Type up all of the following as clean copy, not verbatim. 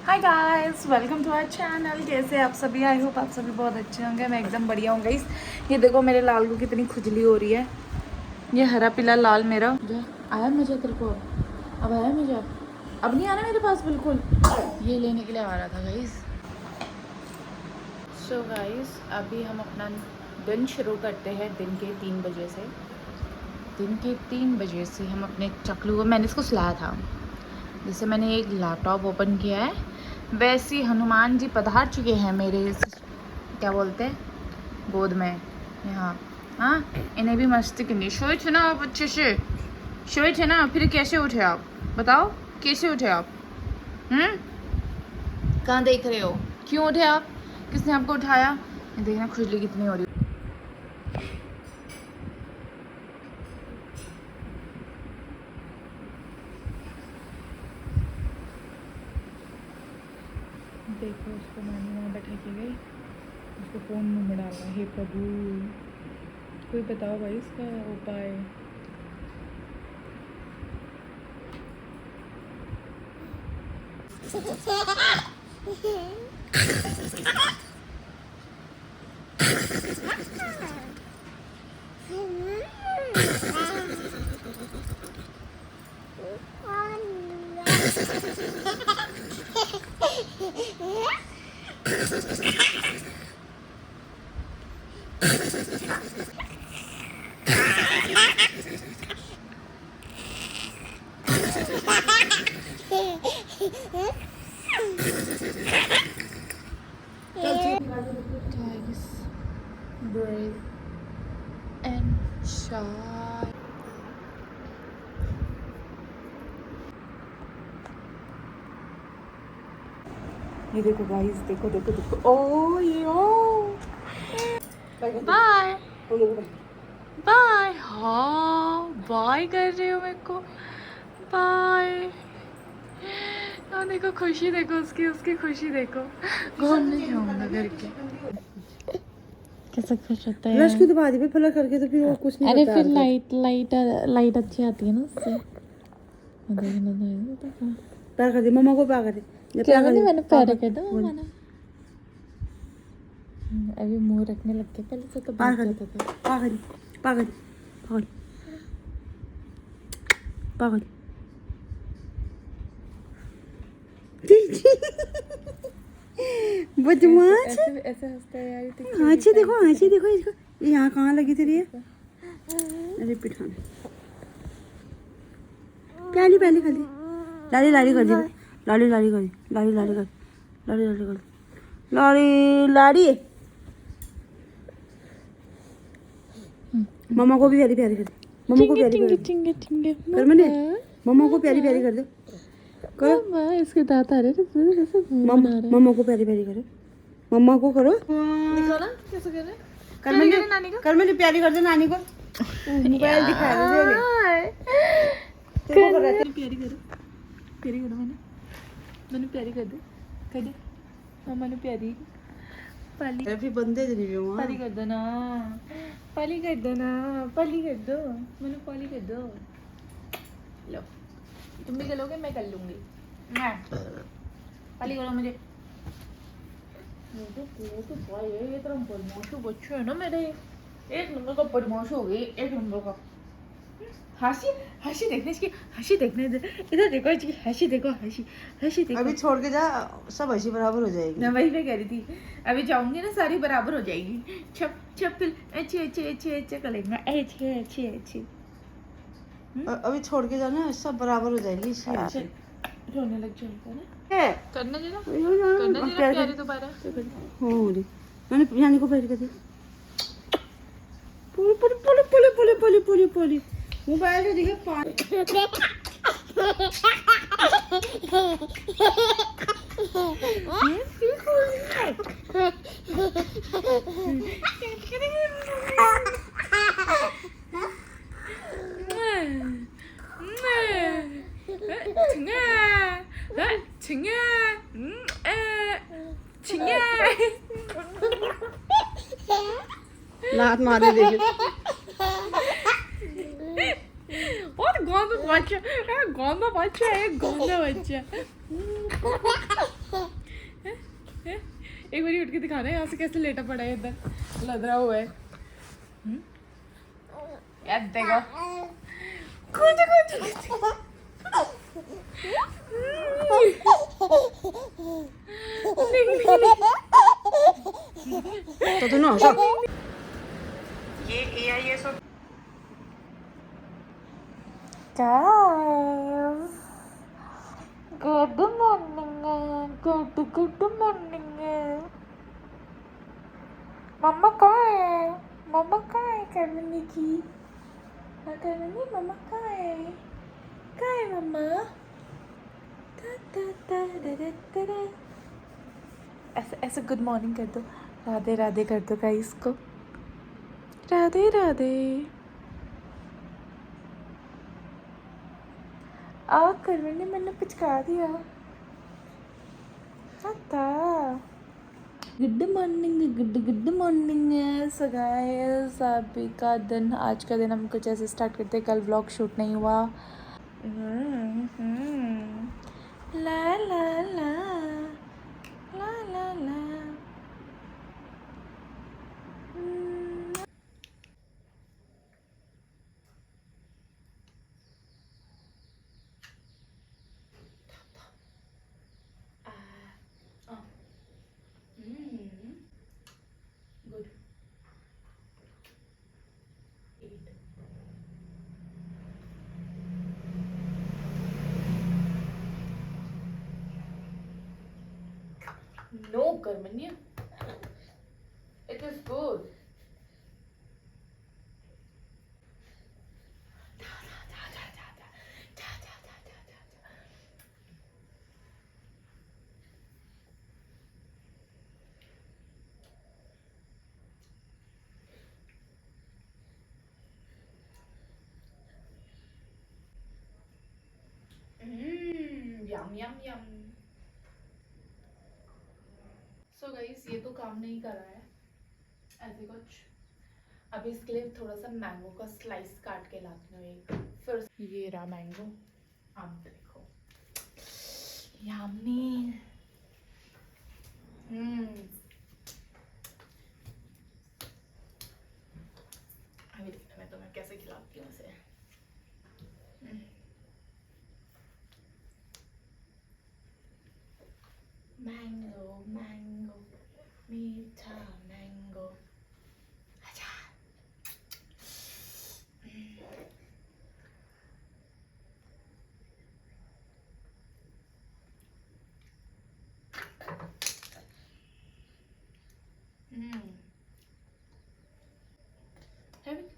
Hi guys, welcome to our channel. कैसे आप सभी? आई होप आप सभी बहुत अच्छे होंगे। मैं एकदम बढ़िया हूँ गाइस। ये देखो मेरे लाल को कितनी खुजली हो रही है। ये हरा पीला लाल मेरा आया मुझे तेरे को। अब आया मुझे। अब नहीं आना मेरे पास बिल्कुल। ये लेने के लिए आ रहा था गाइस। सो गाइस, अभी हम अपना दिन शुरू करते हैं दिन के 3 बजे से। दिन के 3 बजे से हम अपने चकलू को, मैंने इसको सुलाया था। जैसे मैंने एक लैपटॉप ओपन किया है वैसे ही हनुमान जी पधार चुके हैं मेरे क्या बोलते हैं गोद में यहाँ। हाँ, इन्हें भी मस्ती करनी। सोए थे ना आप अच्छे से? सोए थे ना? फिर कैसे उठे आप? बताओ कैसे उठे आप? कहाँ देख रहे हो? क्यों उठे आप? किसने आपको उठाया? ये देखना खुजली कितनी हो रही है। देखो उसको नानी वहाँ बैठा के गई, उसको फ़ोन मुँह में डाल रहा है। हे प्रभु, कोई बताओ भाई इसका उपाय। Guys, breathe and sigh. ये देखो गाइस, देखो देखो देखो। ओ ये ओ बाय बाय। हाँ बाय कर रहे हो मेरे को। बाय। हाँ देखो खुशी, देखो उसकी उसकी खुशी देखो। घूमने जाऊंगा घर के। कैसा खुश होता है फ्लश तो बाद में फ्लश करके तो फिर वो कुछ नहीं। अरे फिर लाइट अच्छी आती है ना उससे। प्यार कर दे मम्मा को, प्यार कर दे। क्या मैंने मैंने प्यार कर दो मैंने। अभी मुंह रखने लग गया, पहले से तो प्यार बहुत कर जाता था। पागल पागल पागल पागल। बदमाश। ऐसे हंसता है यार। आँखें देखो, आँखें देखो इसको। ये यहाँ कहाँ लगी तेरी ये? अरे पिठान प्याली प्याली कर दी। लाली लाली कर दी। लाली लाली कर दी। लाली लाली कर लाली लाली कर लाली लाली। मम्मा को भी प्यारी प्यारी कर दे। मम्मा को प्यारी प्यारी कर। मैंने मम्मा को प्यारी प्यारी कर दो। करो इसके दांत आ रहे हैं। मम्मा को प्यारी प्यारी करो। मम्मा को करो। निकाला कैसे कर रहे? कर मैंने प्यारी कर दो नानी को। मोबाइल दिखा रहे प्यारी करो, प्यारी करो। मैंने प्यारी कर दे मम्मा ने प्यारी पाली। फिर बंदे नहीं हुआ। पाली कर दो ना, पाली कर दो ना, पाली कर दो। मैंने पाली कर दो। लो तुम भी करोगे, मैं कर लूंगी। पाली करो मुझे। ये तरह बदमाशू बच्चे है ना मेरे। एक नंबर का बदमाश हो गई, एक नंबर का। हंसी हंसी देखने इसकी, हंसी देखने इधर देखो इसकी हंसी देखो, हंसी हंसी देखो। अभी छोड़ के जा, सब हंसी बराबर हो जाएगी। मैं वही पे कह रही थी, अभी जाऊंगी ना सारी बराबर हो जाएगी। छप छप फिर अच्छे अच्छे अच्छे अच्छे करेंगे। अच्छे अच्छे अच्छे। अभी छोड़ के जाना, सब बराबर हो जाएगी। रोने लग जाएगा ना। करने दे ना, करने दे ना प्यारी दोबारा। मैंने यानी को प्यारी कर दी। पूरी पूरी पूरी पूरी पूरी पूरी पूरी पूरी मोबाइल में दिखे पानी। लात मारे देखे। और गंद बच्चा गौंदा बच्चा है, गौंदा बच्चा। एक बार उठ के दिखाना यहाँ से कैसे लेटा पड़ा है, इधर लदरा हुआ है। यार देखो कुछ तो तू ना सब ये सब गुड मॉर्निंग, गुड मॉर्निंग। मम्मा कहाँ है? मम्मा कहाँ है करमनी की? करमनी मम्मा कहाँ है? कहाँ है मम्मा? ऐसे ऐसे गुड मॉर्निंग कर दो, राधे राधे कर दो गाइस को, राधे राधे। आ करमनी मैंने पिचका दिया था। Good morning, good morning. So guys अभी का दिन, आज का दिन हम कुछ ऐसे स्टार्ट करते हैं। कल व्लॉग शूट नहीं हुआ। ला ला ला ला ला ला। Good. No, Karmanya. It is good. Yum yum yum. So guys, ये तो काम नहीं कर रहा है ऐसे कुछ। अभी इसके लिए थोड़ा सा मैंगो का स्लाइस काट के लाती हूँ एक। फिर ये रहा मैंगो, आप देखो यम्मी। अभी देखना मैं तुम्हें कैसे खिलाती हूँ इसे। मैंगो मैंगो मीठा मैंगो। अच्छा। Have it?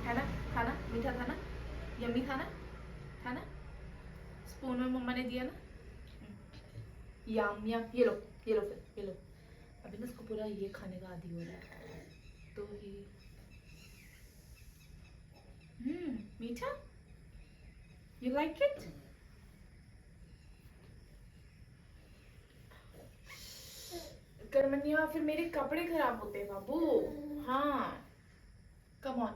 खाना खाना मीठा खाना, यम्मी खाना खाना। स्पून में मम्मा ने दिया ना। यम यम। ये लो ये लो, फिर ये लो। अभी ना इसको पूरा ये खाने का आदी हो रहा है तो ही। मीठा, यू लाइक इट? करमनिया फिर मेरे कपड़े खराब होते हैं बाबू। हाँ कम ऑन।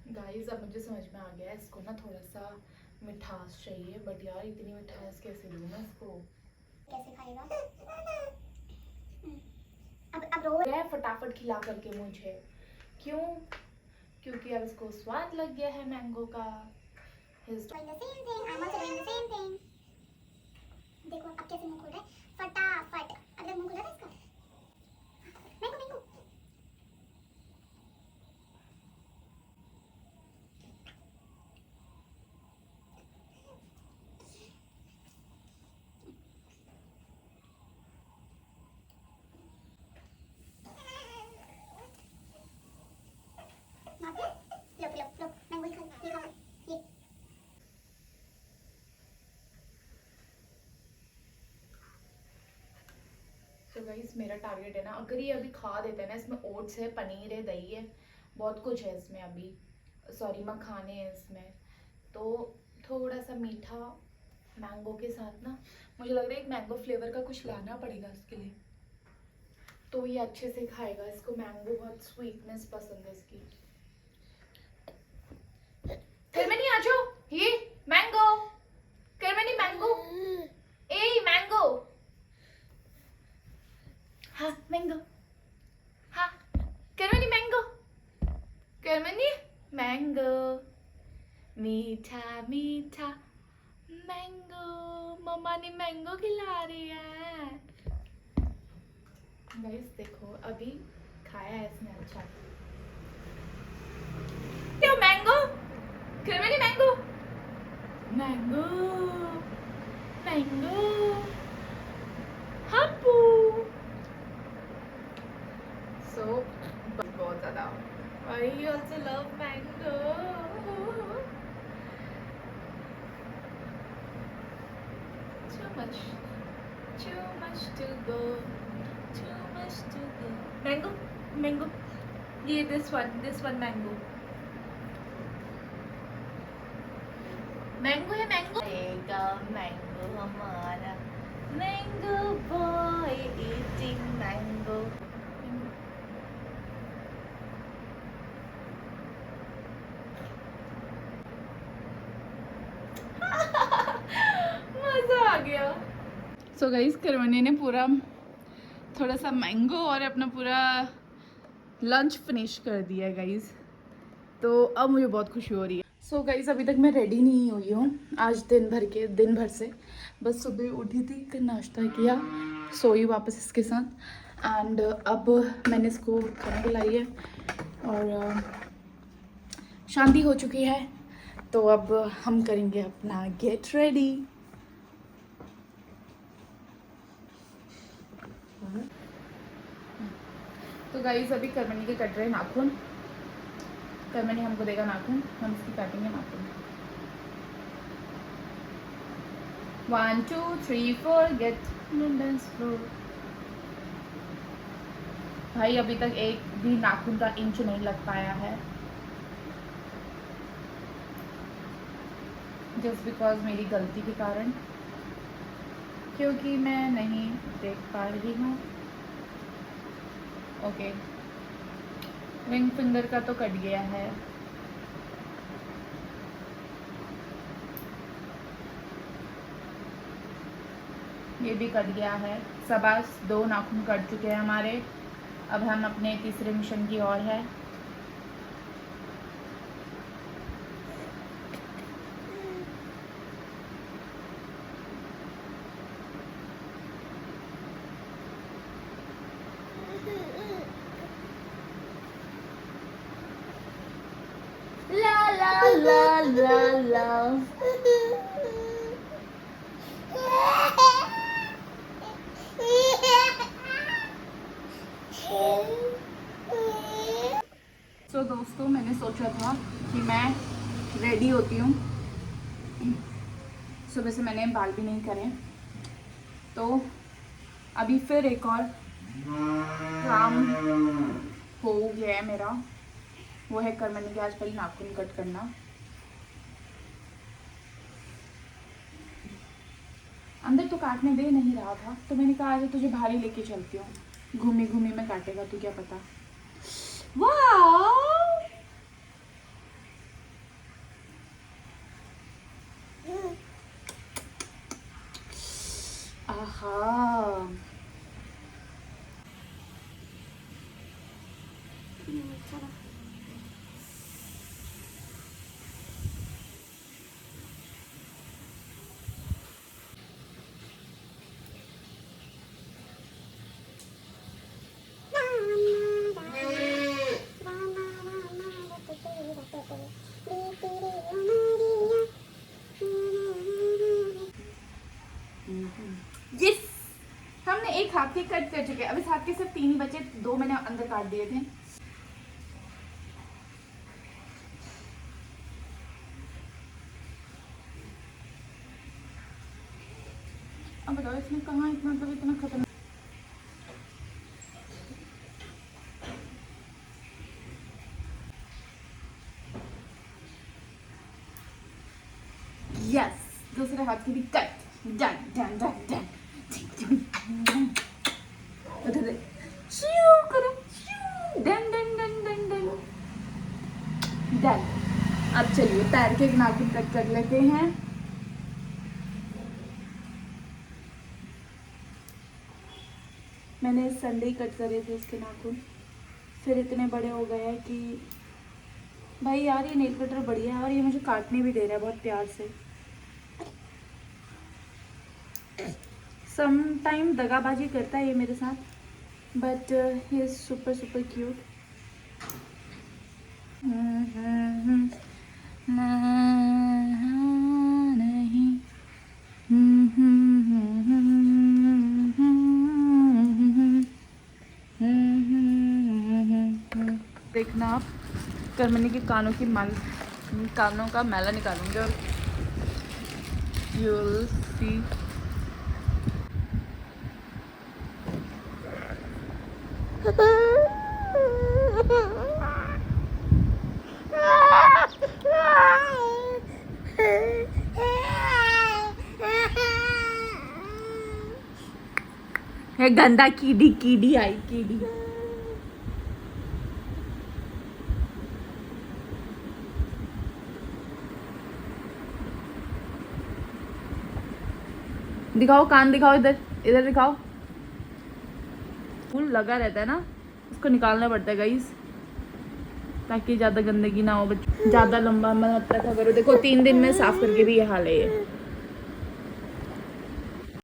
गाइस अब मुझे समझ में आ गया है, इसको ना थोड़ा सा मिठास चाहिए। बट यार इतनी मिठास कैसे दूँ मैं इसको? कैसे खाएगा? अब रो है फटाफट खिला करके मुझे। क्यों? क्योंकि अब इसको स्वाद लग गया है मैंगो का। doing the same thing. I'm also doing the same thing. देखो अब कैसे मुंह खोल रहा है फटाफट। अब जब मुंह खोला था इसका मैंगो मैंगो। लो मैंगो ही खा, ये खा ये। तो गाइस मेरा टारगेट है ना, अगर ये अभी खा देते हैं ना, इसमें ओट्स है, पनीर है, दही है, बहुत कुछ है इसमें अभी, सॉरी मखाने हैं इसमें, तो थोड़ा सा मीठा मैंगो के साथ ना, मुझे लग रहा है एक मैंगो फ्लेवर का कुछ लाना पड़ेगा इसके लिए, तो ये अच्छे से खाएगा। इसको मैंगो बहुत स्वीटनेस पसंद है इसकी। करमनी आ जाओ, ये मैंगो, करमनी मैंगो, ए मैंगो, हाँ मैंगो, हाँ करमनी मैंगो, करमनी मैंगो, मीठा मीठा मैंगो, मम्मा ने मैंगो खिला रही है। गाइस देखो अभी खाया है इसने, अच्छा क्यों मैंगो, करमनी मैंगो, मैंगो मैंगो, हप्पू, सो बहुत ज़्यादा, I also love mango. Too much to go, too much to go. Mango, mango. Yeah, this one mango. Mango है mango. आएगा mango हमारा, mango boy eating mango. मजा आ गया। सो गाइस करवनी ने पूरा थोड़ा सा मैंगो और अपना पूरा लंच फिनिश कर दिया है गाइस, तो अब मुझे बहुत खुशी हो रही है। सो गाइस अभी तक मैं रेडी नहीं हुई हूँ आज दिन भर से, बस सुबह उठी थी, फिर नाश्ता किया, सोई वापस इसके साथ, एंड अब मैंने इसको खाना खिलाई है और शांति हो चुकी है, तो अब हम करेंगे अपना गेट रेडी। तो गाइस अभी करमनी के कट रहे नाखून, करमनी हमको देगा नाखून, हम इसकी काटेंगे नाखून। 1 2 3 4 गेट डांस फ्लोर। भाई अभी तक एक भी नाखून का इंच नहीं लग पाया है, जस्ट बिकॉज मेरी गलती के कारण, क्योंकि मैं नहीं देख पा रही हूँ। ओके रिंग फिंगर का तो कट गया है, ये भी कट गया है, शाबाश 2 नाखून कट चुके हैं हमारे। अब हम अपने तीसरे मिशन की ओर है। ला ला ला ला ला। तो दोस्तों मैंने सोचा था कि मैं रेडी होती हूँ, सुबह से मैंने बाल भी नहीं करे, तो अभी फिर एक और काम हो गया है मेरा, वो है करमनी के आज पहले नाखून कट करना। अंदर तो काटने दे नहीं रहा था, तो मैंने कहा आज तुझे बाहर ही लेके चलती हूँ, घूमी घूमी में काटेगा तू, क्या पता। वाह आहा, यस हमने एक हाथ के कट कर चुके हैं, अब इस हाथ के सिर्फ 3 ही बचे, 2 मैंने अंदर काट दिए थे। अब बताओ इसमें कहाँ इतना, मतलब इतना खतरनाक। दूसरे हाथ की भी cut. Done done done done. उधर शू करो, shoe done done done done done done. अब चलिए पैर के नाखून कट कर लेते हैं। मैंने संडे ही कट करे थे इसके नाखून, फिर इतने बड़े हो गए हैं कि भाई यार ये नेल कटर बढ़िया है और ये मुझे काटने भी दे रहा है बहुत प्यार से। सम टाइम दगाबाजी करता है ये मेरे साथ, but he is super super cute. देखना आप, कर मैंने के कानों का मैला निकालूंगी और यू विल सी। है गंदा कीड़ी आई कीड़ी। दिखाओ कान दिखाओ, इधर इधर दिखाओ। फूल लगा रहता है ना, उसको निकालना पड़ता है गाइस, ताकि ज़्यादा गंदगी ना हो। ज़्यादा लंबा मतलब करो। देखो 3 दिन में साफ करके भी ये हाल है ये।